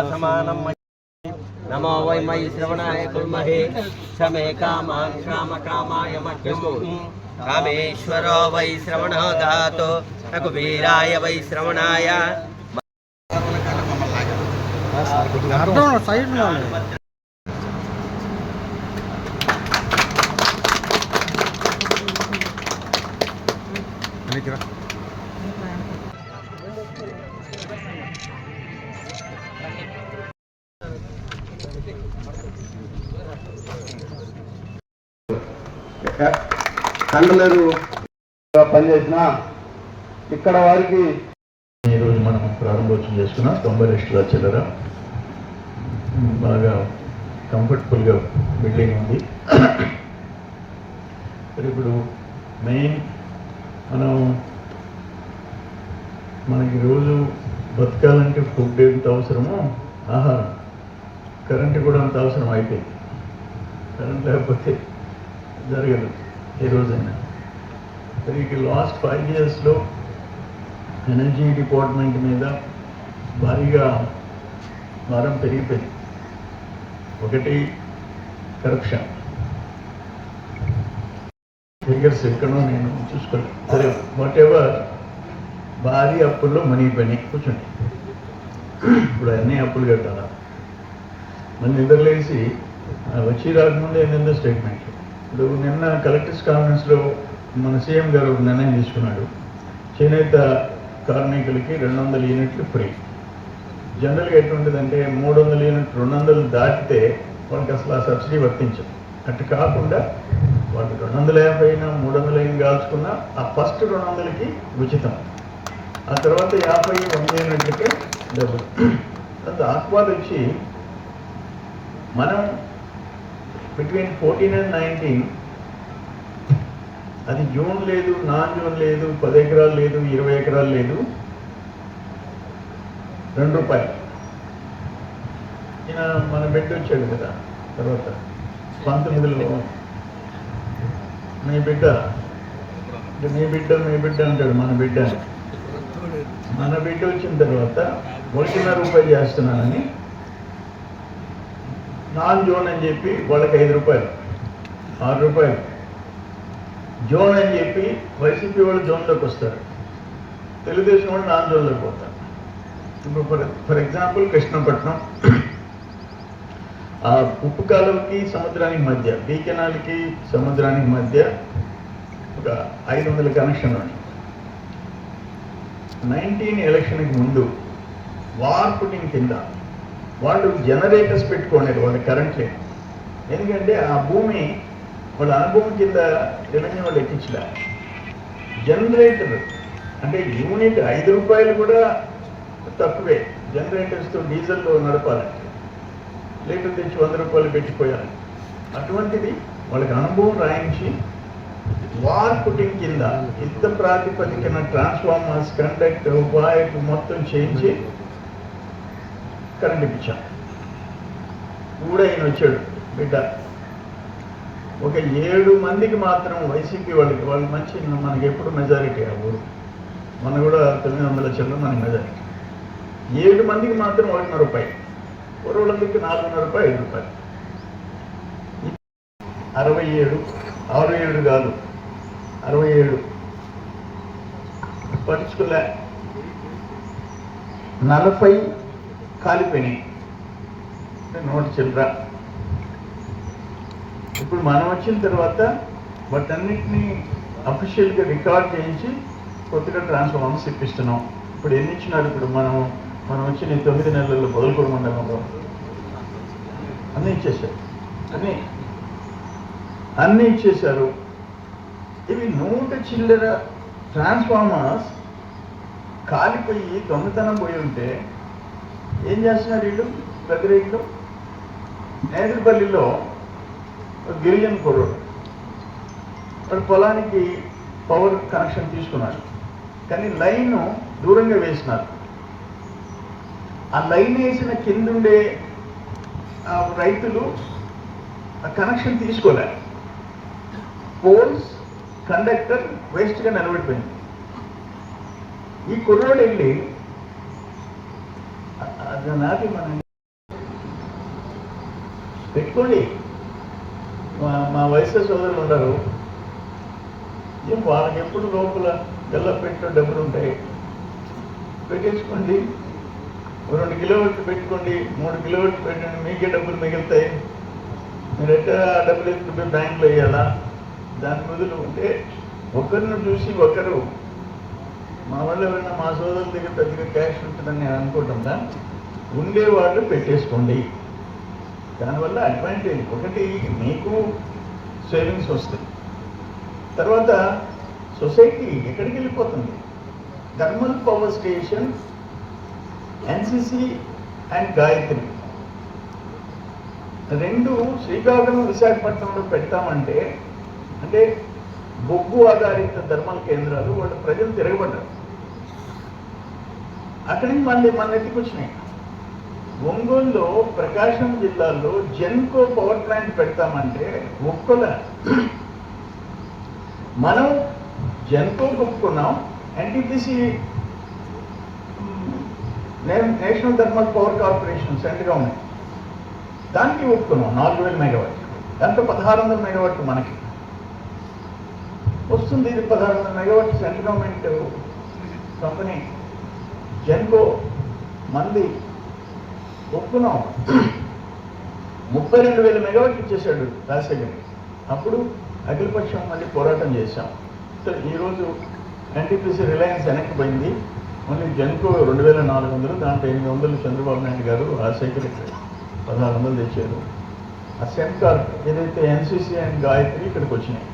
समानं नमो वै मयि श्रवणाय कुर्महे समे कामान् कामकामाय मह्यं कामेश्वरो वै श्रवणः गातो रघुवीराय वै श्रवणाय కండలేరు పనిచేసిన ఇక్కడ వారికి ఈరోజు మనం ప్రారంభోత్సవం చేసుకున్నాం 90 లక్షల చిల్లర బాగా కంఫర్టబుల్గా బిల్డింగ్ ఉంది. ఇప్పుడు మెయిన్ మనకి రోజు బతకాలంటే ఫుడ్ ఎంత అవసరమో ఆహారం, కరెంటు కూడా అంత అవసరం అయిపోయింది. కరెంట్ లేకపోతే జరగదు ఏ రోజైనా. మరి లాస్ట్ 5 yearsలో ఎనర్జీ డిపార్ట్మెంట్ మీద భారీగా భారం పెరిగిపోయింది. ఒకటి కరప్షన్, ఫిగర్స్ ఎక్కడో నేను చూసుకోలేదు. సరే వాట్ ఎవర్, భారీ అప్పుల్లో మునిగిపోయినాయి. కూర్చోండి, ఇప్పుడు అన్నీ అప్పులు కట్టాలా? మన నిద్రలేసి వచ్చి రాకముందే ఏంటంటే స్టేట్మెంట్. ఇప్పుడు నిన్న కలెక్టర్స్ కాన్ఫరెన్స్లో మన సీఎం గారు ఒక నిర్ణయం తీసుకున్నాడు. చేనేత కార్మికులకి 200 యూనిట్లు ఫ్రీ. జనరల్గా ఎటువంటిదంటే 300 యూనిట్లు 200 దాటితే వాళ్ళకి అసలు ఆ సబ్సిడీ వర్తించదు. అటు కాకుండా వాళ్ళు 250 అయినా 300 అయినా కాల్చుకున్నా ఆ ఫస్ట్ 200కి ఉచితం, ఆ తర్వాత 50-100 యూనిట్లకే డబ్బులు. అంత ఆస్వాద వచ్చి మనం బిట్వీన్ 14 and 19 అది జోన్ లేదు, నాన్ జోన్ లేదు, 10 ఎకరాలు లేదు, 20 ఎకరాలు లేదు, ₹2. ఈయన మన బిడ్డ వచ్చాడు కదా తర్వాత 19లో మీ బిడ్డ అంటాడు. మన బిడ్డ వచ్చిన తర్వాత ₹1.5 చేస్తున్నానని నాన్ జోన్ అని చెప్పి వాళ్ళకి ₹5, ₹6. జోన్ అని చెప్పి వైసీపీ వాళ్ళు జోన్లోకి వస్తారు, తెలుగుదేశం వాళ్ళు నాన్ జోన్లోకి పోతారు. ఇప్పుడు ఫర్ ఎగ్జాంపుల్ కృష్ణపట్నం, ఆ ఉప్పు కాలువకి సముద్రానికి మధ్య, బీ కెనాల్కి సముద్రానికి మధ్య ఒక 500 కనెక్షన్లు ఉన్నాయి. 19 ఎలక్షన్కి ముందు వార్ పుట్టింగ్ కింద వాళ్ళు జనరేటర్స్ పెట్టుకోలేరు, వాళ్ళకి కరెంట్ లేదు. ఎందుకంటే ఆ భూమి వాళ్ళ అనుభవం కింద రెవెన్యూ వాళ్ళు ఎక్కించలే. జనరేటర్ అంటే యూనిట్ ₹5 కూడా తక్కువే జనరేటర్స్తో డీజిల్లో నడపాలంటే. లీటర్ తెచ్చి ₹100 పెట్టిపోయాలి. అటువంటిది వాళ్ళకి అనుభవం రాయించి వార్ పుట్టింగ్ కింద యుద్ధ ప్రాతిపదికన ట్రాన్స్ఫార్మర్స్, కండక్టర్, వైర్ మొత్తం చేయించి కరెంట్ ఇప్పించాం. కూడా ఆయన వచ్చాడు బిడ్డ. ఒక 7 మందికి మాత్రం వైసీపీ వాళ్ళు మంచి, మనకి ఎప్పుడు మెజారిటీ ఆ ఊరు, మన కూడా 900 చిల్లర మనకి మెజారిటీ. 7 మందికి మాత్రం ₹1.5, పూర్వలందరికీ ₹4.5, ₹67, 67 కాదు 67 పరుచుకోలే. 40 కాలిపోయినాయి, 100 చిల్లర. ఇప్పుడు మనం వచ్చిన తర్వాత వాటన్నిటినీ అఫీషియల్గా రికార్డ్ చేయించి కొత్తగా ట్రాన్స్ఫార్మర్స్ ఇప్పిస్తున్నాం. ఇప్పుడు ఎన్ని ఇచ్చినారు? ఇప్పుడు మనం వచ్చిన 9 నెలల్లో బొదలకూరు మండలంలో అన్నీ ఇచ్చేసారు, అన్నీ ఇచ్చేశారు. ఇవి 100 చిల్లర ట్రాన్స్ఫార్మర్స్ కాలిపోయి దొంగతనం పోయి ఉంటే ఏం చేస్తున్నారు వీళ్ళు పెద్దరేట్లో నేదురుపల్లిలో గిరిజన కుర్రోడు వాడు పొలానికి పవర్ కనెక్షన్ తీసుకున్నాడు, కానీ లైన్ దూరంగా వేసినారు. ఆ లైన్ వేసిన కిందుండే రైతులు ఆ కనెక్షన్ తీసుకోలేరు. పోల్స్ కండక్టర్ వేస్ట్గా నిలబడిపోయింది. ఈ కుర్రోడు వెళ్ళి అది నాటి మనం పెట్టుకోండి. మా వయసు సోదరులు ఉన్నారు, ఏం వాళ్ళకి ఎప్పుడు లోపల గల్లపెట్టు డబ్బులు ఉంటాయి, పెట్టేసుకోండి. 2 కిలోమీటర్లు పెట్టుకోండి, 3 కిలోమీటర్లు పెట్టండి, మీకే డబ్బులు మిగులుతాయి. మీరు ఎక్కడ డబ్బులు ఎత్తుకుంటే బ్యాంకులో వేయాలా? దాని బదులు ఉంటే ఒకరిని చూసి ఒకరు, మా వాళ్ళు ఎవరైనా మా సోదరుల దగ్గర పెద్దగా క్యాష్ ఉంటుందని నేను అనుకుంటున్నా, ఉండేవాళ్ళు పెట్టేసుకోండి. దానివల్ల అడ్వాంటేజ్ ఒకటి, మీకు సేవింగ్స్ వస్తాయి. తర్వాత సొసైటీ ఎక్కడికి వెళ్ళిపోతుంది? Thermal power station NCC and Gayatri 2 Srikakulam విశాఖపట్నంలో పెడతామంటే, అంటే బొగ్గు ఆధారిత థర్మల్ కేంద్రాలు, వాళ్ళు ప్రజలు తిరగబడ్డారు. అక్కడి నుంచి మళ్ళీ మన ఎత్తికి వచ్చినాయి. ఒంగోలులో ప్రకాశం జిల్లాలో జెన్కో పవర్ ప్లాంట్ పెడతామంటే ఒక్కల మనం జెన్కో ఒప్పుకున్నాం, NTPC national thermal power corporation central government దానికి ఒప్పుకున్నాం 4000 మెగావాట్. దాంట్లో 1600 మెగావాట్ మనకి వస్తుంది. ఇది 1600 megawatt central government company Genco మంది ఒప్పుకున్నాం. 32,000 మెగావాట్ ఇచ్చేసాడు రాజశేఖర్. అప్పుడు అఖిలపక్షం మళ్ళీ పోరాటం చేశాం. సో ఈరోజు ఎన్టీపీసీ రిలయన్స్ వెనక్కిపోయింది. మళ్ళీ జెన్కో 2400, దాంట్లో 800 చంద్రబాబు నాయుడు గారు రాజశేఖర్ 1600 తెచ్చారు. ఆ సెన్కార్ ఏదైతే ఎన్సిసి అండ్ గాయత్రి ఇక్కడికి వచ్చినాయి.